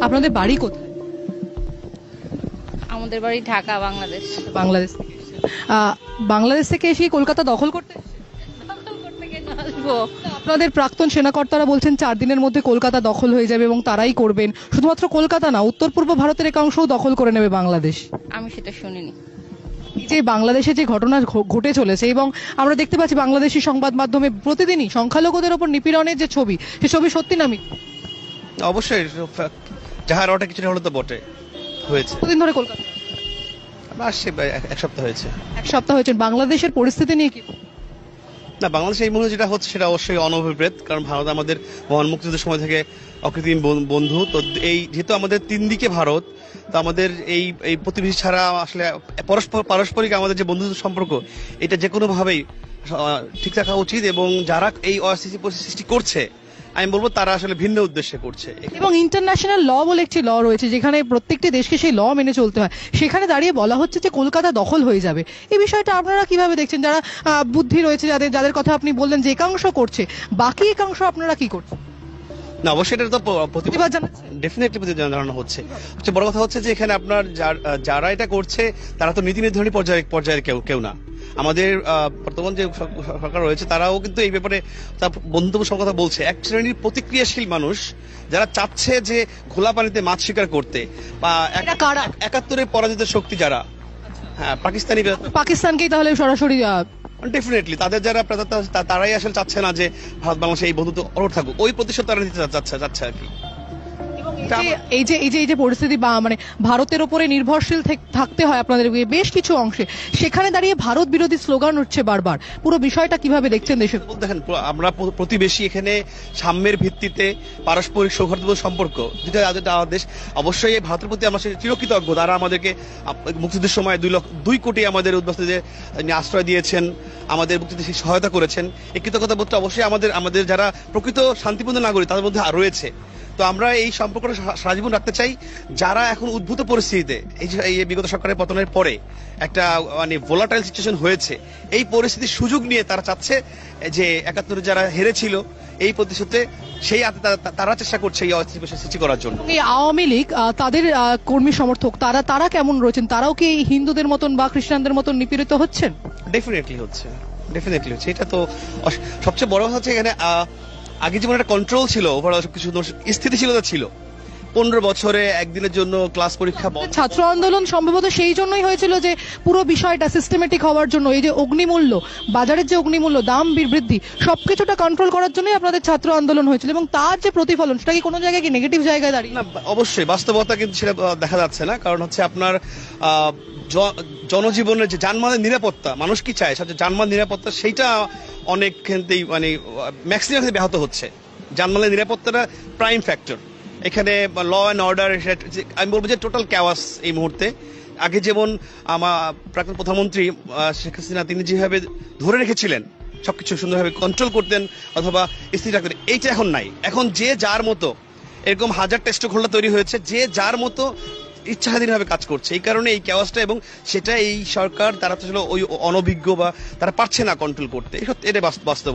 আপনাদের বাড়ি কোথায়? আমাদের বাড়ি ঢাকা, বাংলাদেশ। বাংলাদেশ থেকে এসেছেন। বাংলাদেশ থেকে এসে কলকাতা দখল করতে এসেছেন? দখল করতে কেন আসবো? আপনাদের প্রাক্তন সেনাকর্তারা বলছেন 4 দিনের মধ্যে কলকাতা দখল হয়ে যাবে এবং তারাই করবেন। শুধুমাত্র কলকাতা না, উত্তর পূর্ব ভারতের একাংশও দখল করে নেবে বাংলাদেশ। আমি সেটা শুনিনি। এই যে বাংলাদেশে যে ঘটনা ঘটে চলেছে এবং আমরা দেখতে পাচ্ছি বাংলাদেশি সংবাদ মাধ্যমে প্রতিদিনই সংখ্যালঘুদের ওপর নিপীড়নের যে ছবি, সে ছবি সত্যি না মিথ্যা? অবশ্যই যাহার ওটা কিছুটা হলো তো বটে হয়েছে। কতদিন ধরে কলকাতা? আমরা আসছি প্রায় এক সপ্তাহ হয়েছে। 1 সপ্তাহ হয়েছে। বাংলাদেশের পরিস্থিতি নিয়ে কি? না, বাংলাদেশে এই মুহূর্তে যেটা হচ্ছে সেটা অবশ্যই অনভিপ্রেত, কারণ ভারত আমাদের মহান মুক্তিযুদ্ধের সময় থেকে অকৃত্রিম বন্ধু। তো এই যেহেতু আমাদের 3 দিকে ভারত, তো আমাদের এই এই প্রতিবেশী ছাড়া আসলে পারস্পরিক আমাদের যে বন্ধুত্ব সম্পর্ক, এটা যে কোনো ভাবেই ঠিক রাখা উচিত। এবং যারা এই অস্থিতি পরিস্থিতি সৃষ্টি করছে, আমি বলবো তারা আসলে ভিন্ন উদ্দেশ্যে করছে। এবং ইন্টারন্যাশনাল ল বলে একটি ল রয়েছে যেখানে প্রত্যেকটি দেশকে সেই ল মেনে চলতে হয়, সেখানে দাঁড়িয়ে বলা হচ্ছে যে কলকাতা দখল হয়ে যাবে। এই বিষয়টা আপনারা কিভাবে দেখছেন? যারা বুদ্ধি রয়েছে, যাদের কথা আপনি বললেন যে একাংশ করছে, বাকি একাংশ আপনারা কি করছেন? না, অবশ্যই এটা তো প্রতিবাদ জানাচ্ছেন? ডেফিনেটলি প্রতিবাদ জানানো হচ্ছে। সবচেয়ে বড় কথা হচ্ছে যে এখানে আপনার যারা এটা করছে তারা তো নীতি নির্ধারণী পর্যায়ের কেউ না। আমাদের বর্তমান যে সরকার রয়েছে তারাও কিন্তু এই ব্যাপারে তার বন্ধুত্ব কথা বলছে। এক শ্রেণীর প্রতিক্রিয়াশীল মানুষ যারা চাচ্ছে যে খোলা পানিতে মাছ শিকার করতে, বা 71-এর পরাজিত শক্তি যারা, হ্যাঁ, পাকিস্তানকেই তাহলে সরাসরি ডেফিনেটলি তাদের যারা তারাই আসলে চাচ্ছে না যে ভারত বাংলাদেশে এই বন্ধুত্ব অটুট থাকুক। ওই প্রতিশোধ তারা নিতে চাচ্ছে আর কি। এই যে পরিস্থিতি বা মানে ভারতের উপরে নির্ভরশীল থাকতে হয় আপনাদের বেশ কিছু অংশে, সেখানে দাঁড়িয়ে ভারত বিরোধী স্লোগান উঠছে বারবার। পুরো বিষয়টা কিভাবে দেখছেন দেশে? দেখেন, আমরা প্রতিবেশী, এখানে সাম্যের ভিত্তিতে পারস্পরিক সৌহার্দ্যপূর্ণ সম্পর্ক যেটা আমাদের দেশ। অবশ্যই ভারতের প্রতি আমরা চিরকৃতজ্ঞ। তারা আমাদেরকে মুক্তিযুদ্ধের সময় 2 কোটি আমাদের উদ্বাস্তুদের আশ্রয় দিয়েছেন, আমাদের মুক্তিযুদ্ধে সহায়তা করেছেন। এই কৃতজ্ঞতা বোধটা অবশ্যই আমাদের যারা প্রকৃত শান্তিপূর্ণ নাগরিক তাদের মধ্যে রয়েছে। তো আমরা এই সম্পর্কটা সারা জীবন রাখতে চাই। যারা এখন উদ্ভূত পরিস্থিতিতে, এই বিগত সরকারের পতনের পরে একটা মানে ভোলাটাইল সিচুয়েশন হয়েছে, এই পরিস্থিতির সুযোগ নিয়ে তারা চাচ্ছে যে 71-এ যারা হেরেছিল এই প্রতিশোধে সেই তারা চেষ্টা করছে এই অস্থিতিশীল সৃষ্টি করার জন্য। এই আওয়ামী লীগ তাদের কর্মী সমর্থক তারা কেমন রয়েছেন? তারাও কি হিন্দুদের মতন বা খ্রিস্টানদের মতন নিপীড়িত হচ্ছেন? ডেফিনেটলি হচ্ছে। এটা তো সবচেয়ে বড় কথা হচ্ছে এখানে আগে যেমন একটা কন্ট্রোল ছিল, ওভারঅল কিছু স্থিতিশীলতা ছিল। 15 বছরে একদিনের জন্য ক্লাস পরীক্ষা বন্ধ। ছাত্র আন্দোলন সম্ভবত সেই জন্যই হয়েছিল যে পুরো বিষয়টা সিস্টেমেটিক হওয়ার জন্য। এই যে অগ্নিমূল্য, বাজারের যে অগ্নিমূল্য, দাম বৃদ্ধি, সবকিছুটা কন্ট্রোল করার জন্যই আপনাদের ছাত্র আন্দোলন হয়েছিল। এবং তার যে প্রতিফলন, সেটা কি কোনো জায়গায় কি নেগেটিভ জায়গায় দাঁড়িয়ে? না, অবশ্যই বাস্তবতা কিন্তু সেটা দেখা যাচ্ছে না। কারণ হচ্ছে আপনার জনজীবনের যে যানবাহনের নিরাপত্তা, মানুষ কি চায় সবচেয়ে যানবাহন নিরাপত্তা, সেইটা অনেক ক্ষেত্রেই মানে ম্যাক্সিমাম ব্যাহত হচ্ছে। যানবাহনের নিরাপত্তাটা প্রাইম ফ্যাক্টর এখানে। ল অ্যান্ড অর্ডার, আমি বলবো যে টোটাল ক্যাওয়াস এই মুহূর্তে। আগে যেমন আমার প্রাক্তন প্রধানমন্ত্রী শেখ হাসিনা তিনি যেভাবে ধরে রেখেছিলেন, সবকিছু সুন্দরভাবে কন্ট্রোল করতেন অথবা স্থির রাখতেন, এইটা এখন নাই। এখন যে যার মতো, এরকম হাজার টেস্ট খোলা তৈরি হয়েছে, যে যার মতো ইচ্ছাধীনভাবে কাজ করছে। এই কারণে এই ক্যাওয়াসটা, এবং সেটা এই সরকার তারা তো ওই অনভিজ্ঞ বা তারা পারছে না কন্ট্রোল করতে। এটা বাস্তব।